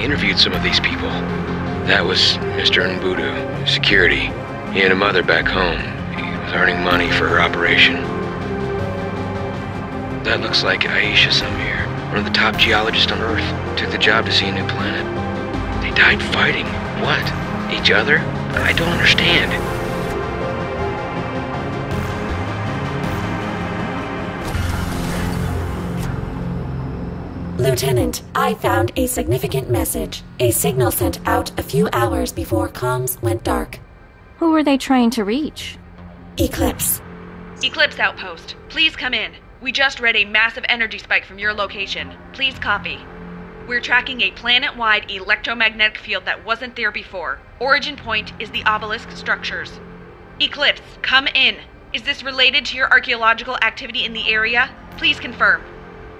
interviewed some of these people. That was Mr. Mbudu, security. He had a mother back home. He was earning money for her operation. That looks like Aisha Samir, one of the top geologists on Earth. Took the job to see a new planet. They died fighting. What? Each other? I don't understand. Lieutenant, I found a significant message. A signal sent out a few hours before comms went dark. Who were they trying to reach? Eclipse. Eclipse Outpost, please come in. We just read a massive energy spike from your location. Please copy. We're tracking a planet-wide electromagnetic field that wasn't there before. Origin point is the obelisk structures. Eclipse, come in. Is this related to your archaeological activity in the area? Please confirm.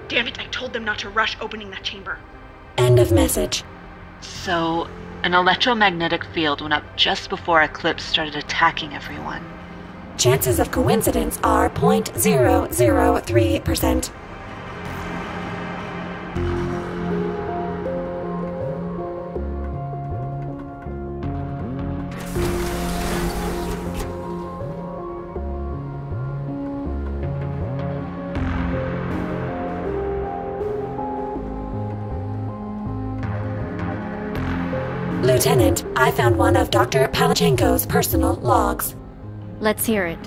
Damn it, I told them not to rush opening that chamber. End of message. So, an electromagnetic field went up just before Eclipse started attacking everyone. Chances of coincidence are 0.003%. Lieutenant, I found one of Dr. Palachenko's personal logs. Let's hear it.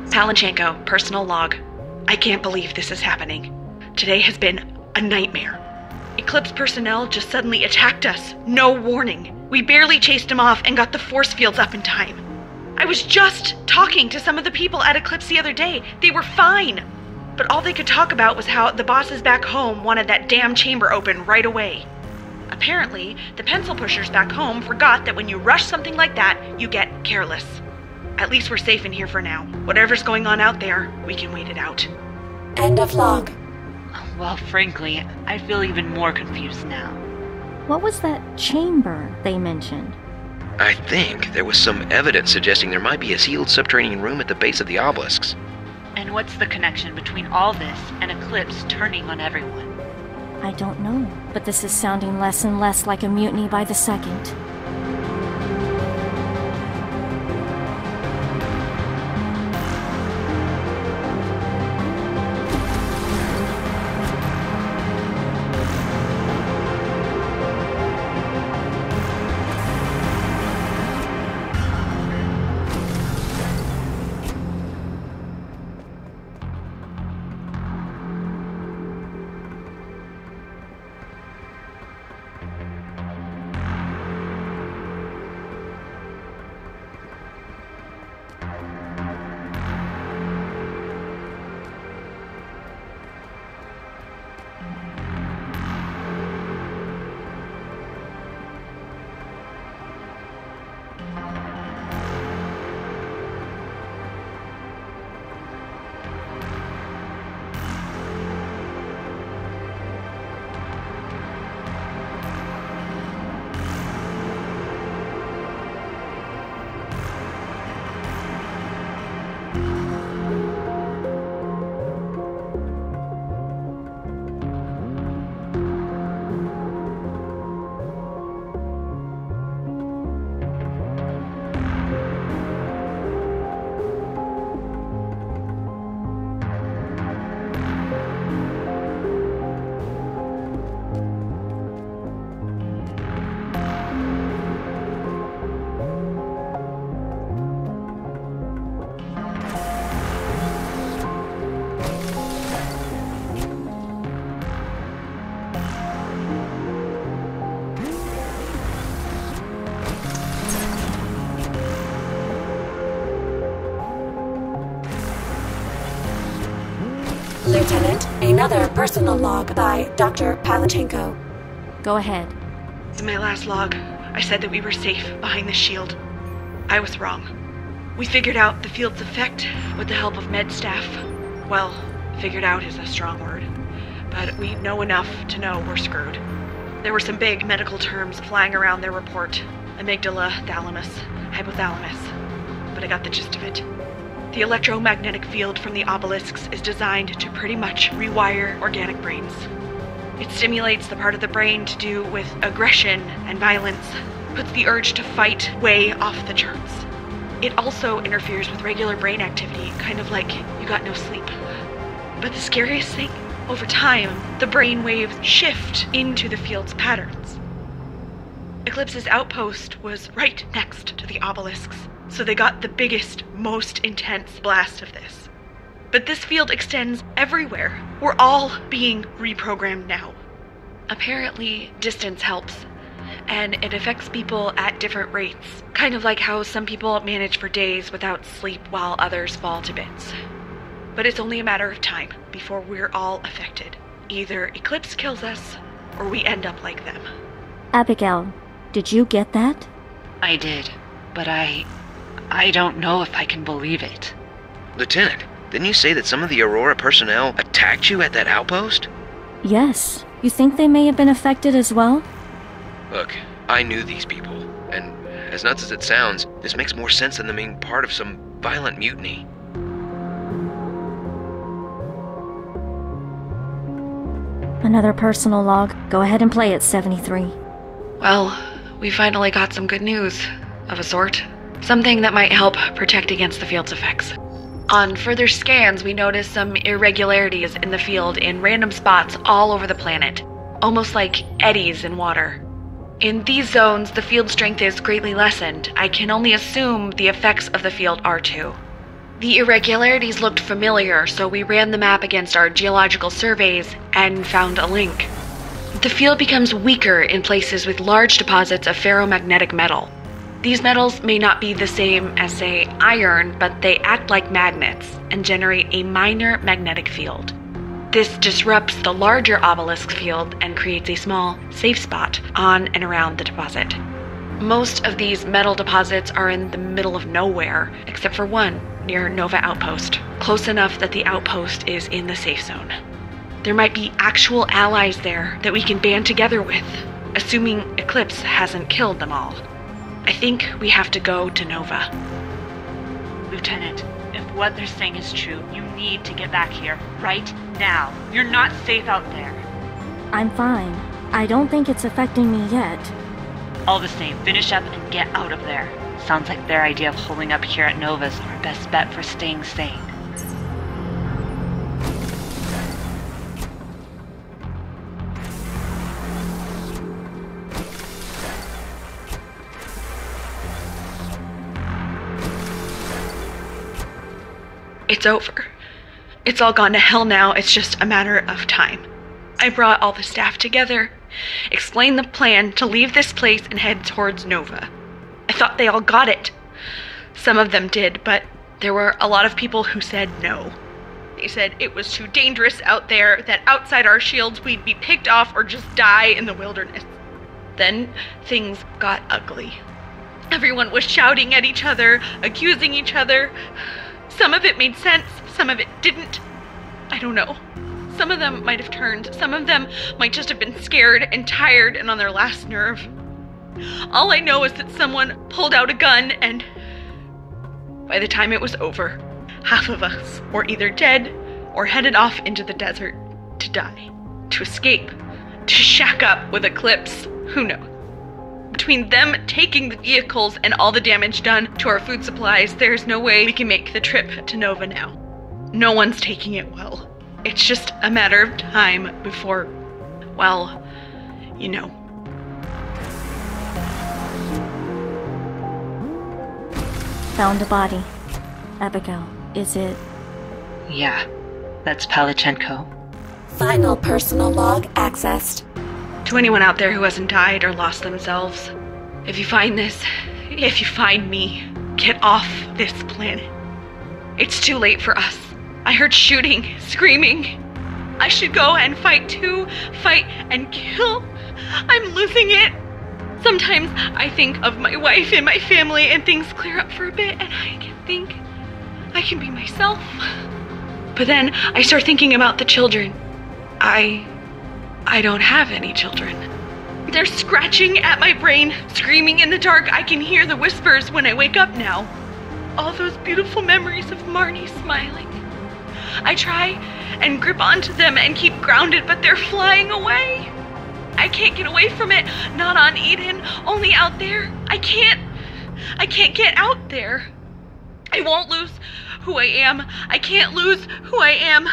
Palanchenko, personal log. I can't believe this is happening. Today has been a nightmare. Eclipse personnel just suddenly attacked us. No warning. We barely chased them off and got the force fields up in time. I was just talking to some of the people at Eclipse the other day. They were fine. But all they could talk about was how the bosses back home wanted that damn chamber open right away. Apparently, the pencil pushers back home forgot that when you rush something like that, you get careless. At least we're safe in here for now. Whatever's going on out there, we can wait it out. End of log. Well, frankly, I feel even more confused now. What was that chamber they mentioned? I think there was some evidence suggesting there might be a sealed subterranean room at the base of the obelisks. And what's the connection between all this and Eclipse turning on everyone? I don't know, but this is sounding less and less like a mutiny by the second. Lieutenant, another personal log by Dr. Palachenko. Go ahead. In my last log, I said that we were safe behind the shield. I was wrong. We figured out the field's effect with the help of med staff. Well, figured out is a strong word. But we know enough to know we're screwed. There were some big medical terms flying around their report. Amygdala, thalamus, hypothalamus. But I got the gist of it. The electromagnetic field from the obelisks is designed to pretty much rewire organic brains. It stimulates the part of the brain to do with aggression and violence, puts the urge to fight way off the charts. It also interferes with regular brain activity, kind of like you got no sleep. But the scariest thing, over time, the brain waves shift into the field's patterns. Eclipse's outpost was right next to the obelisks, so they got the biggest, most intense blast of this. But this field extends everywhere. We're all being reprogrammed now. Apparently, distance helps, and it affects people at different rates, kind of like how some people manage for days without sleep while others fall to bits. But it's only a matter of time before we're all affected. Either Eclipse kills us, or we end up like them. Abigail, did you get that? I did, but I don't know if I can believe it. Lieutenant, didn't you say that some of the Aurora personnel attacked you at that outpost? Yes. You think they may have been affected as well? Look, I knew these people, and as nuts as it sounds, this makes more sense than them being part of some violent mutiny. Another personal log. Go ahead and play it, 73. Well, we finally got some good news, of a sort. Something that might help protect against the field's effects. On further scans, we noticed some irregularities in the field in random spots all over the planet, almost like eddies in water. In these zones, the field strength is greatly lessened. I can only assume the effects of the field are too. The irregularities looked familiar, so we ran the map against our geological surveys and found a link. The field becomes weaker in places with large deposits of ferromagnetic metal. These metals may not be the same as, say, iron, but they act like magnets and generate a minor magnetic field. This disrupts the larger obelisk field and creates a small, safe spot on and around the deposit. Most of these metal deposits are in the middle of nowhere, except for one near Nova Outpost, close enough that the outpost is in the safe zone. There might be actual allies there that we can band together with, assuming Eclipse hasn't killed them all. I think we have to go to Nova. Lieutenant, if what they're saying is true, you need to get back here, right now. You're not safe out there. I'm fine. I don't think it's affecting me yet. All the same, finish up and get out of there. Sounds like their idea of holding up here at Nova's our best bet for staying sane. It's over. It's all gone to hell now. It's just a matter of time. I brought all the staff together, explained the plan to leave this place and head towards Nova. I thought they all got it. Some of them did, but there were a lot of people who said no. They said it was too dangerous out there, that outside our shields we'd be picked off or just die in the wilderness. Then things got ugly. Everyone was shouting at each other, accusing each other. Some of it made sense, some of it didn't. I don't know. Some of them might have turned. Some of them might just have been scared and tired and on their last nerve. All I know is that someone pulled out a gun and by the time it was over, half of us were either dead or headed off into the desert to die, to escape, to shack up with Eclipse. Who knows? Between them taking the vehicles and all the damage done to our food supplies, there's no way we can make the trip to Nova now. No one's taking it well. It's just a matter of time before, well, you know. Found a body. Abigail, is it? Yeah, that's Palachenko. Final personal log accessed. To anyone out there who hasn't died or lost themselves, if you find this, if you find me, get off this planet. It's too late for us. I heard shooting, screaming. I should go and fight too, fight and kill. I'm losing it. Sometimes I think of my wife and my family and things clear up for a bit and I can think I can be myself. But then I start thinking about the children. I don't have any children. They're scratching at my brain, screaming in the dark. I can hear the whispers when I wake up now. All those beautiful memories of Marnie smiling. I try and grip onto them and keep grounded, but they're flying away. I can't get away from it. Not on Eden, only out there. I can't get out there. I won't lose who I am. I can't lose who I am.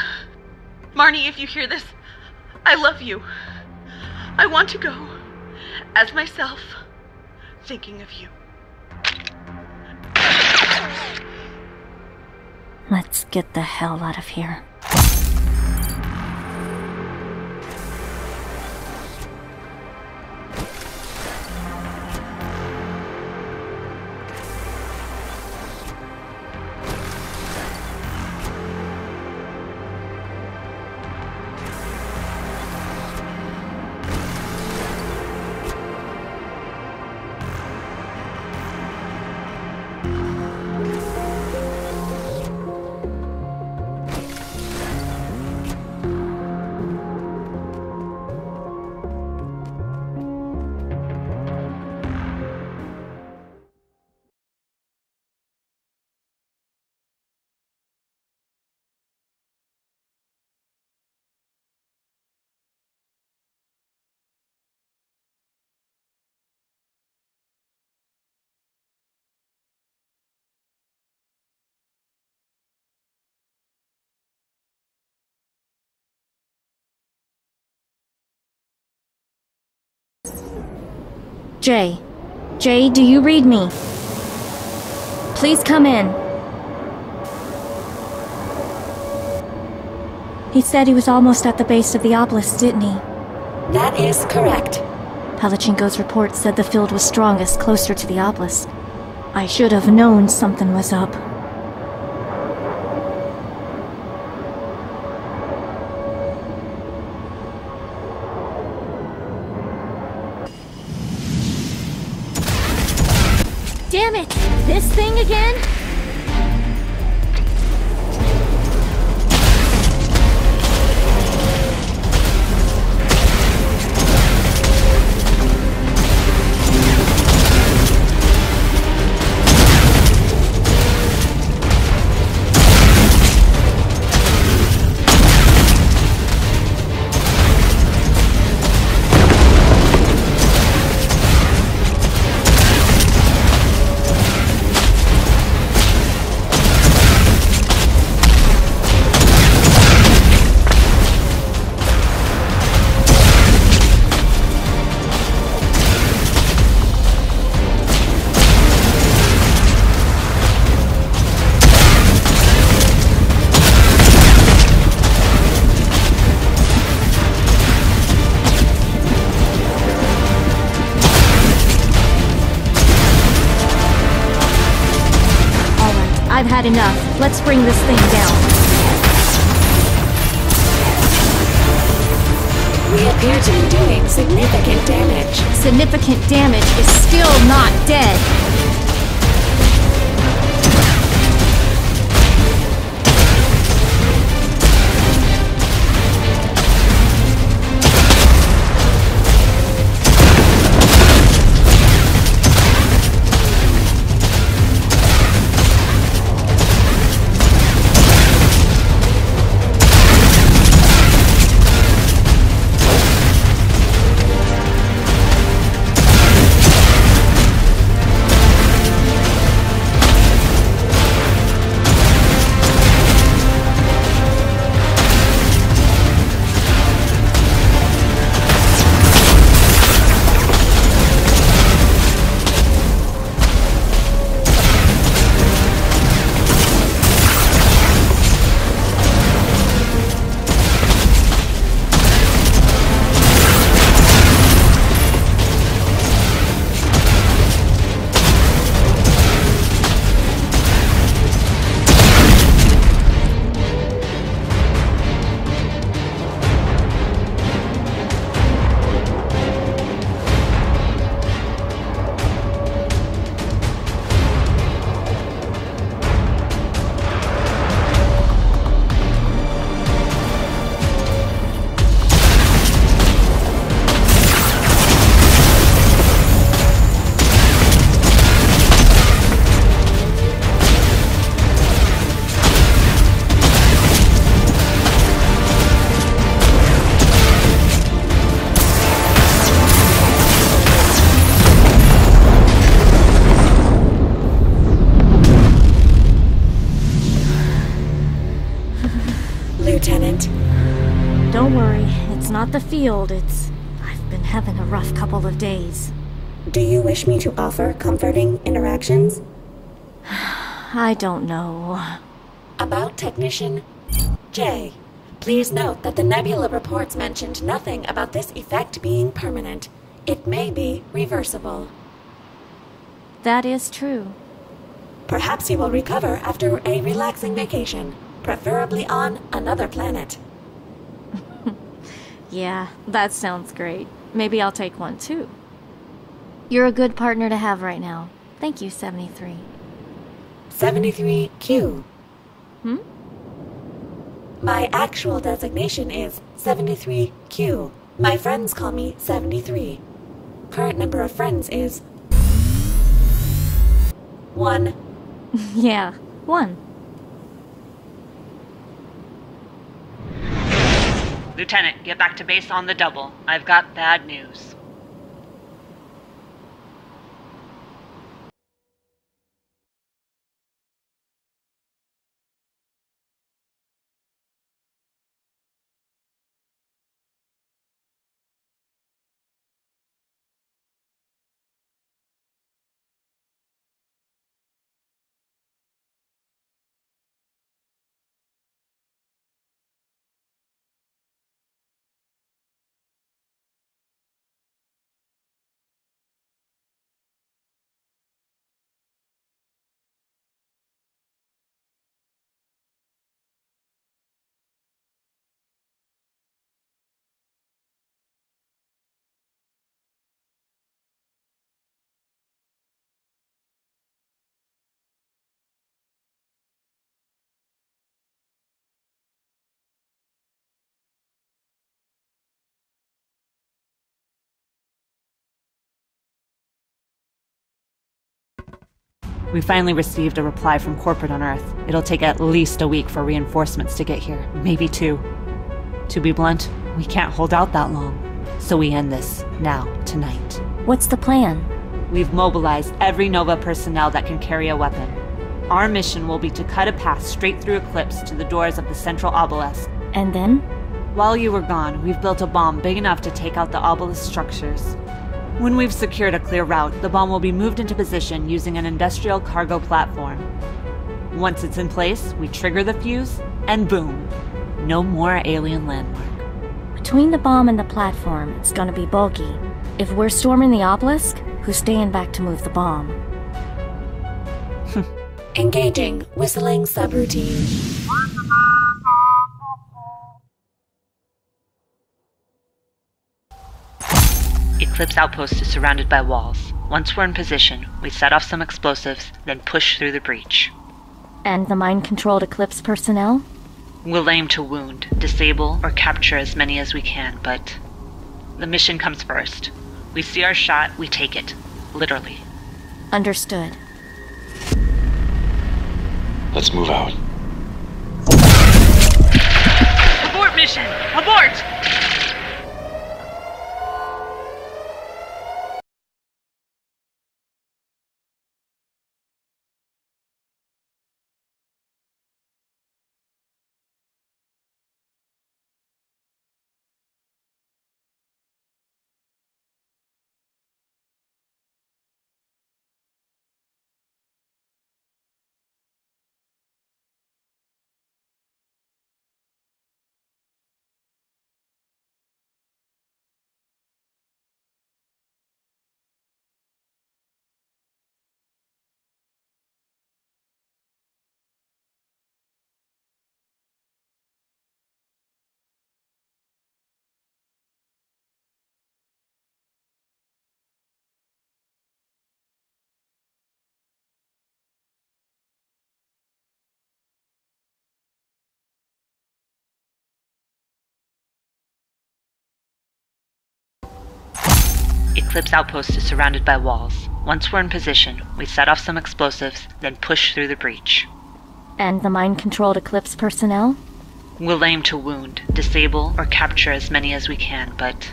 Marnie, if you hear this, I love you. I want to go as myself, thinking of you. Let's get the hell out of here. Jay. Jay, do you read me? Please come in. He said he was almost at the base of the obelisk, didn't he? That is correct. Palachinko's report said the field was strongest closer to the obelisk. I should have known something was up. Damn it! This thing again? I've had enough. Let's bring this thing down. We appear to be doing significant damage. Significant damage is still not dead. not the field, I've been having a rough couple of days. Do you wish me to offer comforting interactions? I don't know. About Technician J. Please note that the nebula reports mentioned nothing about this effect being permanent. It may be reversible. That is true. Perhaps you will recover after a relaxing vacation, preferably on another planet. Yeah, that sounds great. Maybe I'll take one too. You're a good partner to have right now. Thank you, 73. 73Q. Hmm? My actual designation is 73Q. My friends call me 73. Current number of friends is 1. Yeah, 1. Lieutenant, get back to base on the double. I've got bad news. We finally received a reply from corporate on Earth. It'll take at least a week for reinforcements to get here, maybe 2. To be blunt, we can't hold out that long. So we end this, now, tonight. What's the plan? We've mobilized every Nova personnel that can carry a weapon. Our mission will be to cut a path straight through Eclipse to the doors of the central obelisk. And then? While you were gone, we've built a bomb big enough to take out the obelisk structures. When we've secured a clear route, the bomb will be moved into position using an industrial cargo platform. Once it's in place, we trigger the fuse, and boom! No more alien landmark. Between the bomb and the platform, it's gonna be bulky. If we're storming the obelisk, who's staying back to move the bomb? Engaging whistling subroutine. Eclipse Outpost is surrounded by walls. Once we're in position, we set off some explosives, then push through the breach. And the mind-controlled Eclipse personnel? We'll aim to wound, disable, or capture as many as we can, but the mission comes first. We see our shot, we take it. Literally. Understood. Let's move out. Abort mission! Abort! Eclipse Outpost is surrounded by walls. Once we're in position, we set off some explosives, then push through the breach. And the mind-controlled Eclipse personnel? We'll aim to wound, disable, or capture as many as we can, but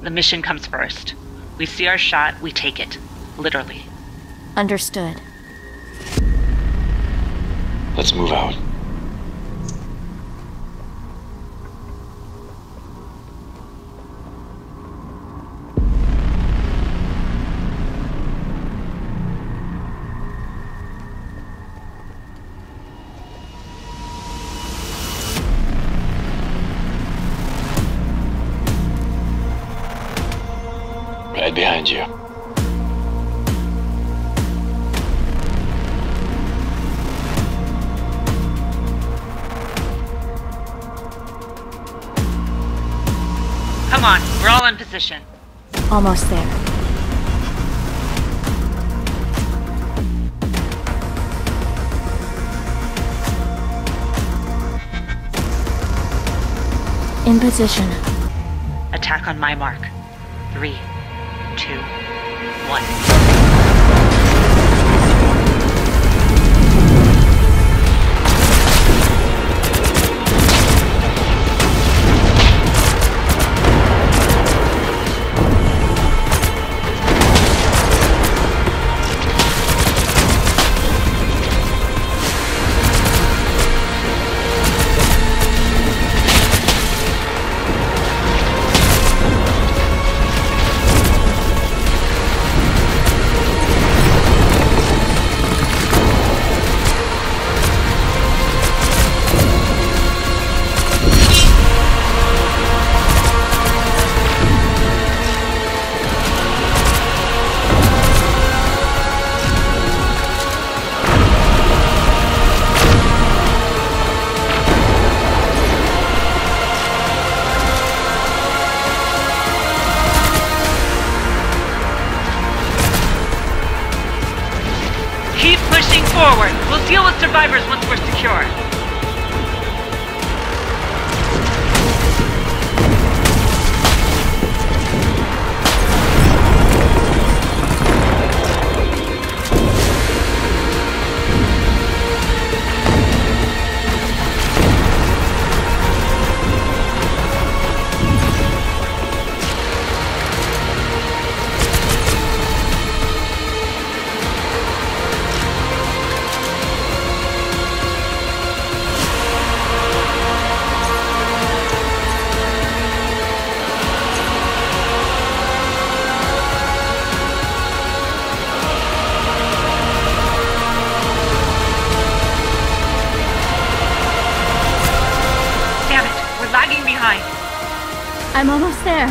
the mission comes first. We see our shot, we take it. Literally. Understood. Let's move out. position. Almost there. In position. Attack on my mark. 3, 2, 1. Keep pushing forward. We'll deal with survivors once we're secure. Lagging behind. I'm almost there.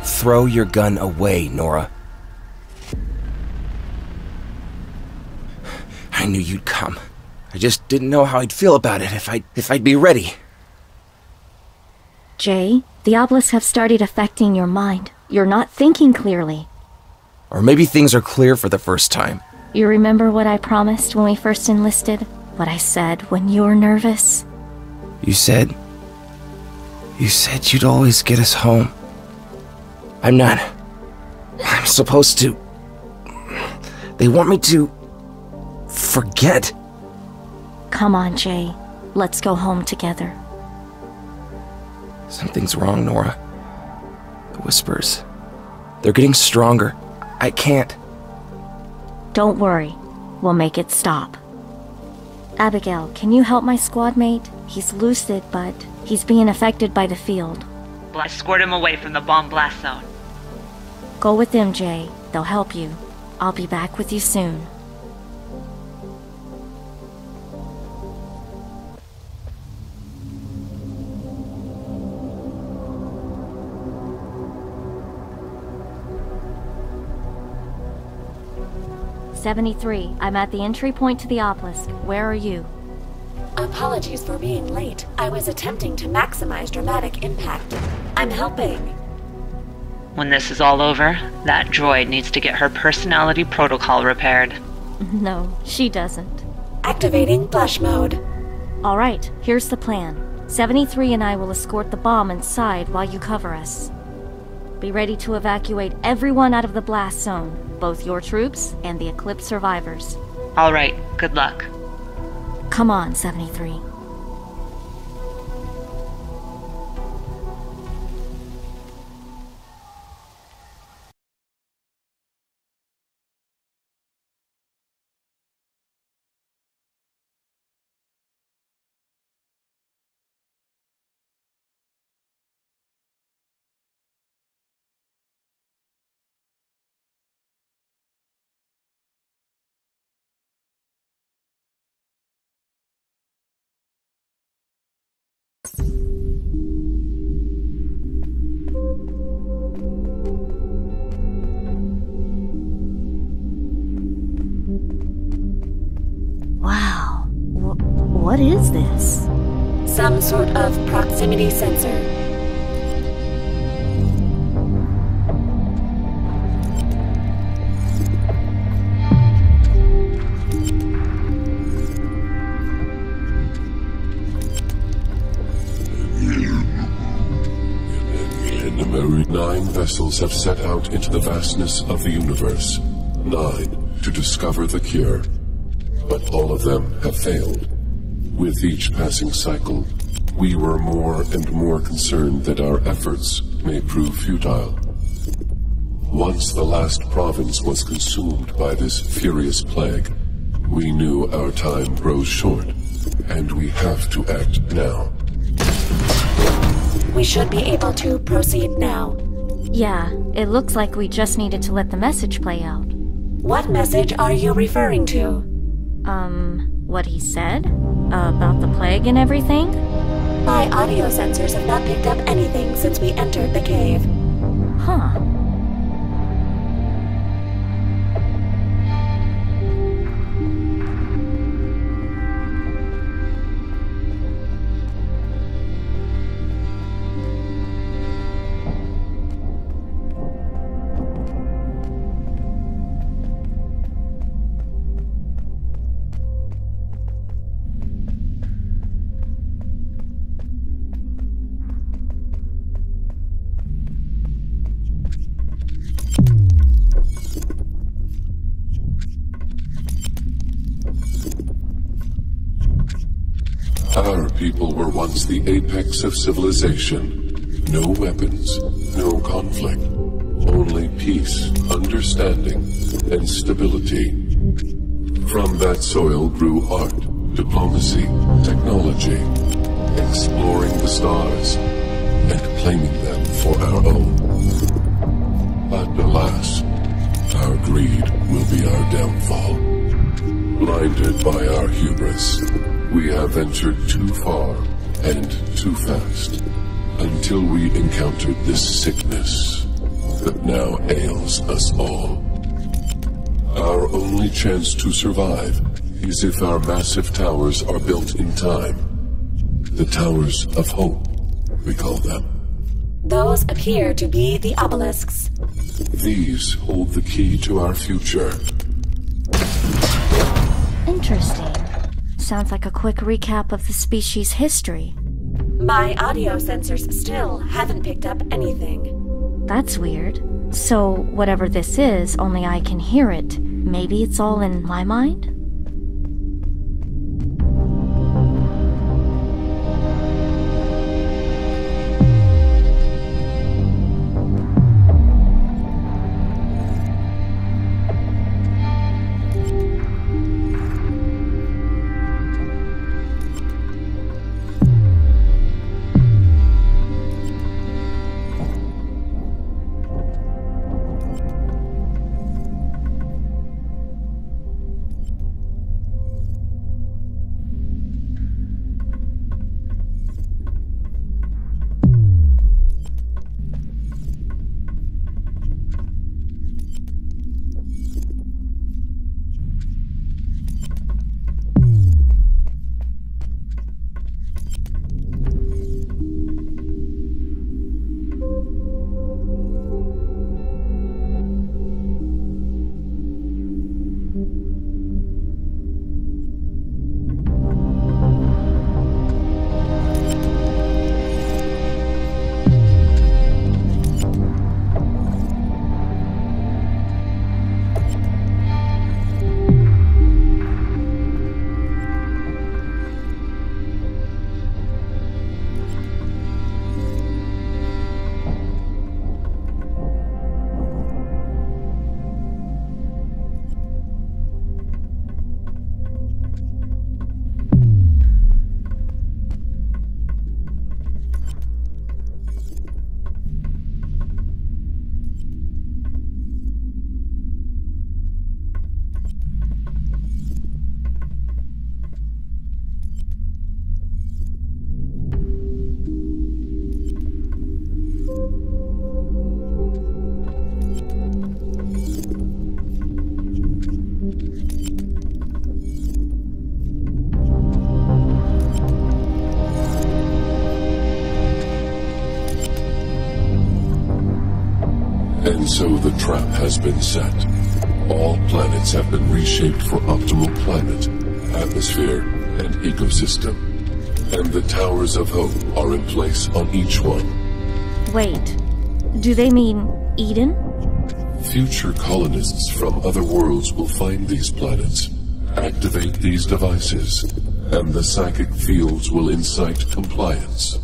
Throw your gun away, Nora. I knew you'd come. I just didn't know how I'd feel about it, if I'd be ready. Jay, the obelisk have started affecting your mind. You're not thinking clearly. Or maybe things are clear for the first time. You remember what I promised when we first enlisted? What I said when you were nervous? You said you'd always get us home. I'm supposed to... They want me to... forget. Come on, Jay. Let's go home together. Something's wrong, Nora. The whispers. They're getting stronger. I can't. Don't worry. We'll make it stop. Abigail, can you help my squad mate? He's lucid, but he's being affected by the field. Well, I scored him away from the bomb blast zone. Go with them, Jay. They'll help you. I'll be back with you soon. "73, I'm at the entry point to the obelisk. Where are you?" Apologies for being late. I was attempting to maximize dramatic impact. I'm helping. When this is all over, that droid needs to get her personality protocol repaired. No, she doesn't. Activating blush mode. All right, here's the plan. 73 and I will escort the bomb inside while you cover us. Be ready to evacuate everyone out of the blast zone, both your troops and the Eclipse survivors. All right, good luck. Come on, 73. What is this? Some sort of proximity sensor. Nine vessels have set out into the vastness of the universe. 9 to discover the cure. But all of them have failed. With each passing cycle, we were more and more concerned that our efforts may prove futile. Once the last province was consumed by this furious plague, we knew our time grows short, and we have to act now. We should be able to proceed now. Yeah, it looks like we just needed to let the message play out. What message are you referring to? What he said? About the plague and everything? My audio sensors have not picked up anything since we entered the cave. Huh. Our people were once the apex of civilization. No weapons, no conflict, only peace, understanding, and stability. From that soil grew art, diplomacy, technology, exploring the stars, and claiming them for our own. But alas, our greed will be our downfall. Blinded by our hubris, we have ventured too far and too fast, until we encountered this sickness that now ails us all. Our only chance to survive is if our massive towers are built in time. The Towers of Hope, we call them. Those appear to be the obelisks. These hold the key to our future. Interesting. Sounds like a quick recap of the species' history. My audio sensors still haven't picked up anything. That's weird. So, whatever this is, only I can hear it. Maybe it's all in my mind? And so the trap has been set. All planets have been reshaped for optimal climate, atmosphere, and ecosystem. And the Towers of Hope are in place on each one. Wait, do they mean Eden? Future colonists from other worlds will find these planets, activate these devices, and the psychic fields will incite compliance.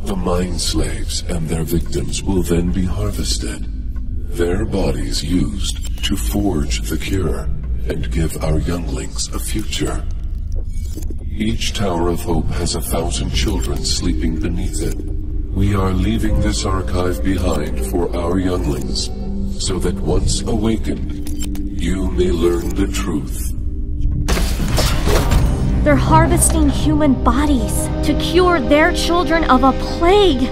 The mind slaves and their victims will then be harvested, their bodies used to forge the cure and give our younglings a future. Each Tower of Hope has 1,000 children sleeping beneath it. We are leaving this archive behind for our younglings, so that once awakened, you may learn the truth. They're harvesting human bodies to cure their children of a plague.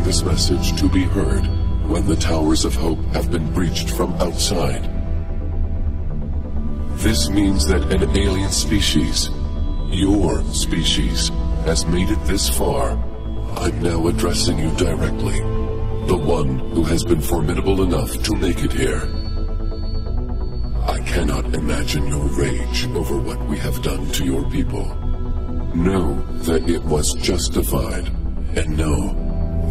This message to be heard when the Towers of Hope have been breached from outside. This means that an alien species, your species, has made it this far. I'm now addressing you directly, the one who has been formidable enough to make it here. I cannot imagine your rage over what we have done to your people. Know that it was justified, and know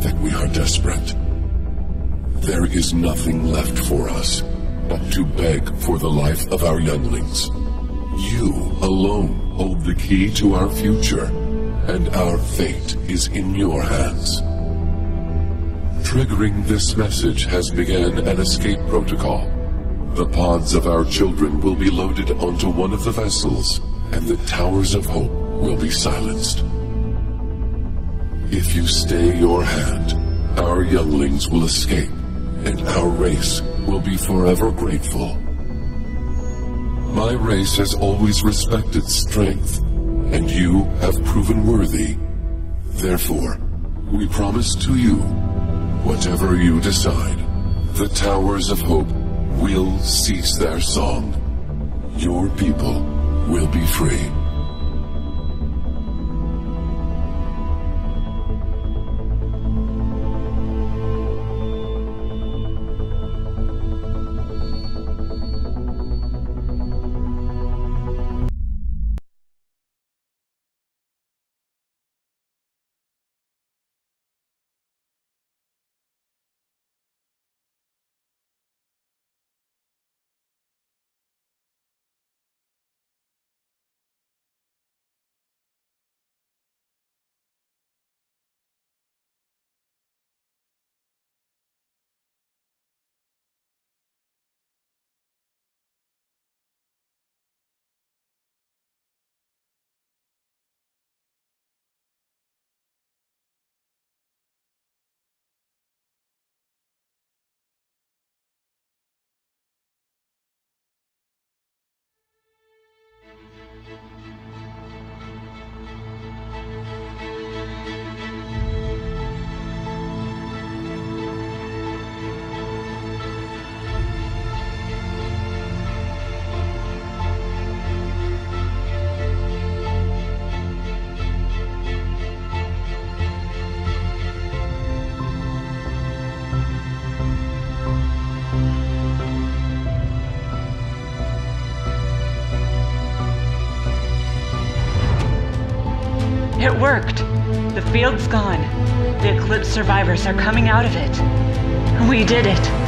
that we are desperate. There is nothing left for us but to beg for the life of our younglings. You alone hold the key to our future, and our fate is in your hands. Triggering this message has begun an escape protocol. The pods of our children will be loaded onto one of the vessels, and the Towers of Hope will be silenced. If you stay your hand, our younglings will escape, and our race will be forever grateful. My race has always respected strength, and you have proven worthy. Therefore, we promise to you, whatever you decide, the Towers of Hope will cease their song. Your people will be free. worked. The field's gone. The Eclipse survivors are coming out of it. We did it.